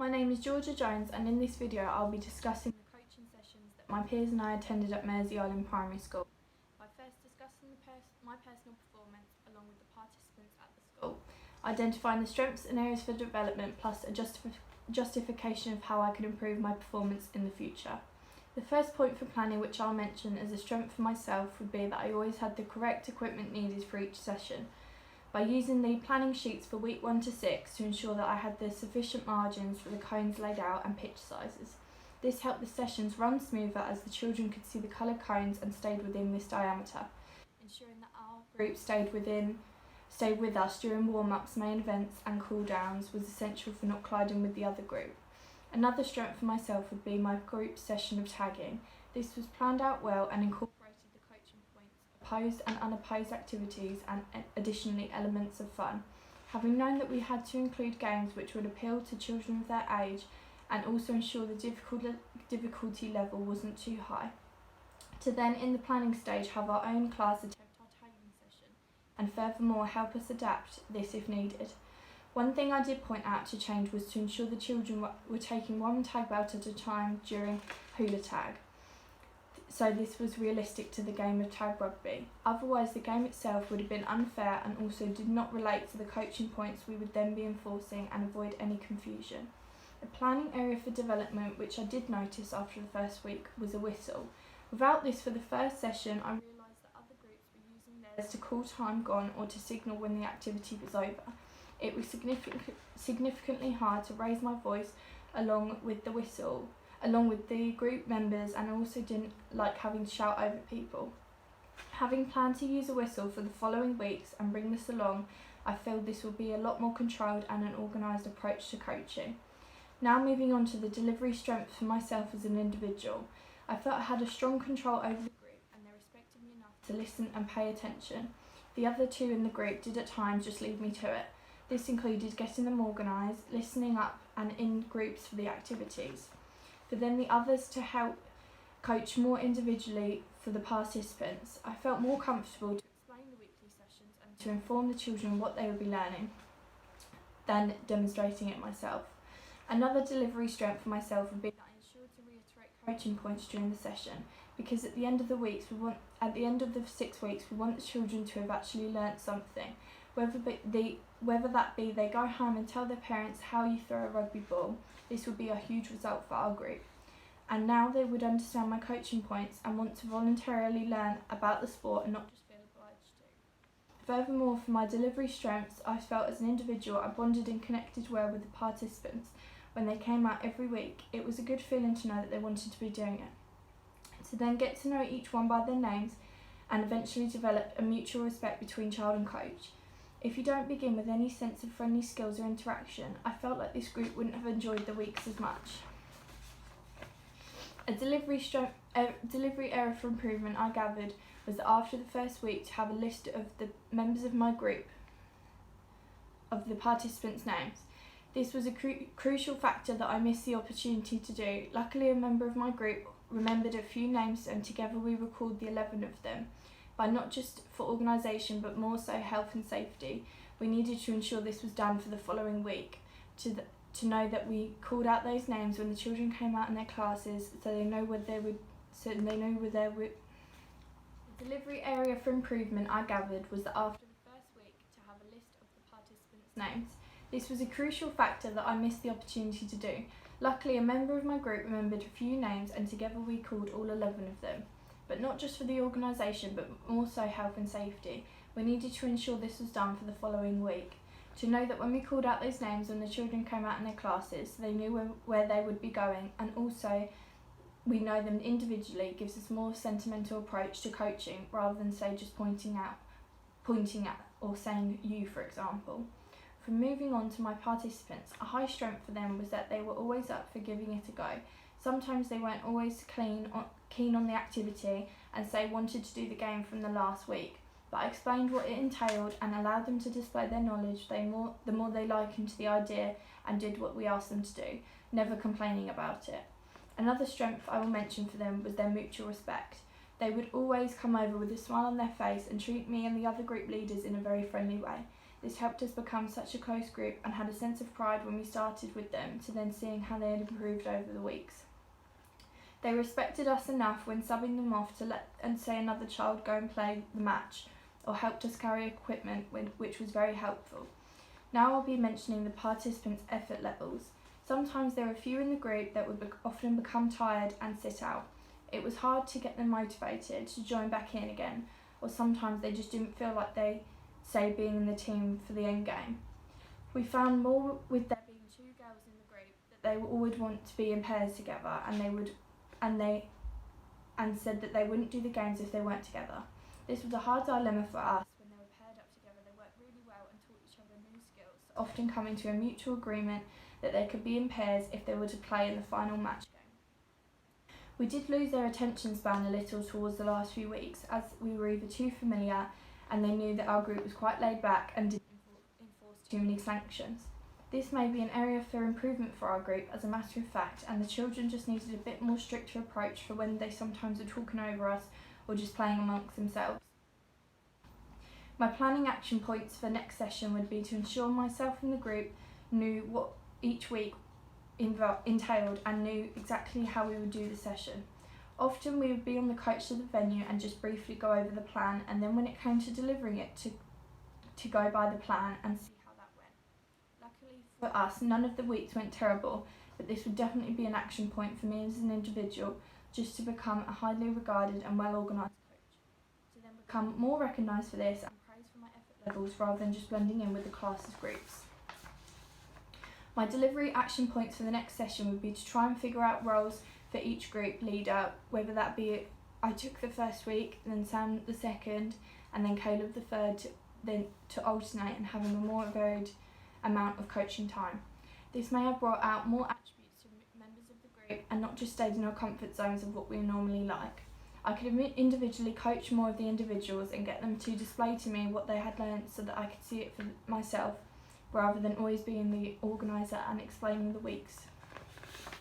My name is Georgia Jones, and in this video I'll be discussing the coaching sessions that my peers and I attended at Mersey Island Primary School, by first discussing my personal performance along with the participants at the school, identifying the strengths and areas for development, plus a justification of how I could improve my performance in the future. The first point for planning, which I'll mention as a strength for myself, would be that I always had the correct equipment needed for each session. By using the planning sheets for week 1 to 6 to ensure that I had the sufficient margins for the cones laid out and pitch sizes. This helped the sessions run smoother as the children could see the coloured cones and stayed within this diameter, ensuring that our group stayed with us during warm-ups, main events and cool-downs was essential for not colliding with the other group. Another strength for myself would be my group session of tagging. This was planned out well and incorporated the coaching points, opposed and unopposed activities, and additionally elements of fun. Having known that we had to include games which would appeal to children of their age and also ensure the difficulty level wasn't too high. To then, in the planning stage, have our own class attempt our tagging session and furthermore help us adapt this if needed. One thing I did point out to change was to ensure the children were taking one tag belt at a time during hula tag, so this was realistic to the game of tag rugby. Otherwise the game itself would have been unfair and also did not relate to the coaching points we would then be enforcing and avoid any confusion. A planning area for development, which I did notice after the first week, was a whistle. Without this for the first session, I realised that other groups were using theirs to call time gone or to signal when the activity was over. It was significantly hard to raise my voice along with the whistle, along with the group members, and I also didn't like having to shout over people. Having planned to use a whistle for the following weeks and bring this along, I feel this will be a lot more controlled and an organised approach to coaching. Now moving on to the delivery strength for myself as an individual. I felt I had a strong control over the group and they respected me enough to listen and pay attention. The other two in the group did at times just leave me to it. This included getting them organised, listening up and in groups for the activities. For then the others to help coach more individually for the participants. I felt more comfortable to explain the weekly sessions and to inform the children what they would be learning than demonstrating it myself. Another delivery strength for myself would be that I ensured to reiterate coaching points during the session, because at the end of the 6 weeks we want the children to have actually learnt something. Whether that be they go home and tell their parents how you throw a rugby ball, this would be a huge result for our group. And now they would understand my coaching points and want to voluntarily learn about the sport and not just feel obliged to. Furthermore, for my delivery strengths, I felt as an individual I bonded and connected well with the participants when they came out every week. It was a good feeling to know that they wanted to be doing it. To then get to know each one by their names and eventually develop a mutual respect between child and coach. If you don't begin with any sense of friendly skills or interaction, I felt like this group wouldn't have enjoyed the weeks as much. A delivery area for improvement I gathered was that after the first week to have a list of the members of my group, of the participants' names. This was a crucial factor that I missed the opportunity to do. Luckily, a member of my group remembered a few names and together we recalled the 11 of them. By not just for organisation but more so health and safety, we needed to ensure this was done for the following week, to know that we called out those names when the children came out in their classes, so they know where they would. The delivery area for improvement I gathered was that after the first week to have a list of the participants' names. This was a crucial factor that I missed the opportunity to do. Luckily, a member of my group remembered a few names and together we called all 11 of them. But not just for the organisation but also health and safety. We needed to ensure this was done for the following week. To know that when we called out those names when the children came out in their classes, they knew where they would be going, and also we know them individually gives us more sentimental approach to coaching rather than say just pointing at or saying you, for example. From moving on to my participants, a high strength for them was that they were always up for giving it a go. Sometimes they weren't always keen on the activity and say wanted to do the game from the last week, but I explained what it entailed and allowed them to display their knowledge. The more they likened to the idea and did what we asked them to do, never complaining about it. Another strength I will mention for them was their mutual respect. They would always come over with a smile on their face and treat me and the other group leaders in a very friendly way. This helped us become such a close group and had a sense of pride when we started with them to then seeing how they had improved over the weeks. They respected us enough when subbing them off to let and say another child go and play the match, or helped us carry equipment, which was very helpful. Now I'll be mentioning the participants' effort levels. Sometimes there were a few in the group that would often become tired and sit out. It was hard to get them motivated to join back in again, or sometimes they just didn't feel like they say being in the team for the end game. We found more with there being two girls in the group that they all would want to be in pairs together, and said that they wouldn't do the games if they weren't together. This was a hard dilemma for us. When they were paired up together, they worked really well and taught each other new skills, often coming to a mutual agreement that they could be in pairs if they were to play in the final match game. We did lose their attention span a little towards the last few weeks, as we were either too familiar and they knew that our group was quite laid back and didn't enforce too many sanctions. This may be an area for improvement for our group as a matter of fact, and the children just needed a bit more stricter approach for when they sometimes were talking over us or just playing amongst themselves. My planning action points for next session would be to ensure myself and the group knew what each week entailed and knew exactly how we would do the session. Often we would be on the coach to the venue and just briefly go over the plan, and then when it came to delivering it to go by the plan and see how that went. Luckily for us, none of the weeks went terrible, but this would definitely be an action point for me as an individual, just to become a highly regarded and well organised coach, to then become more recognised for this and praised for my effort levels rather than just blending in with the classes groups. My delivery action points for the next session would be to try and figure out roles for each group leader, whether that be I took the first week, then Sam the second, and then Caleb the third, to alternate and having a more varied amount of coaching time. This may have brought out more attributes to members of the group and not just stayed in our comfort zones of what we normally like. I could individually coach more of the individuals and get them to display to me what they had learned so that I could see it for myself, rather than always being the organiser and explaining the weeks.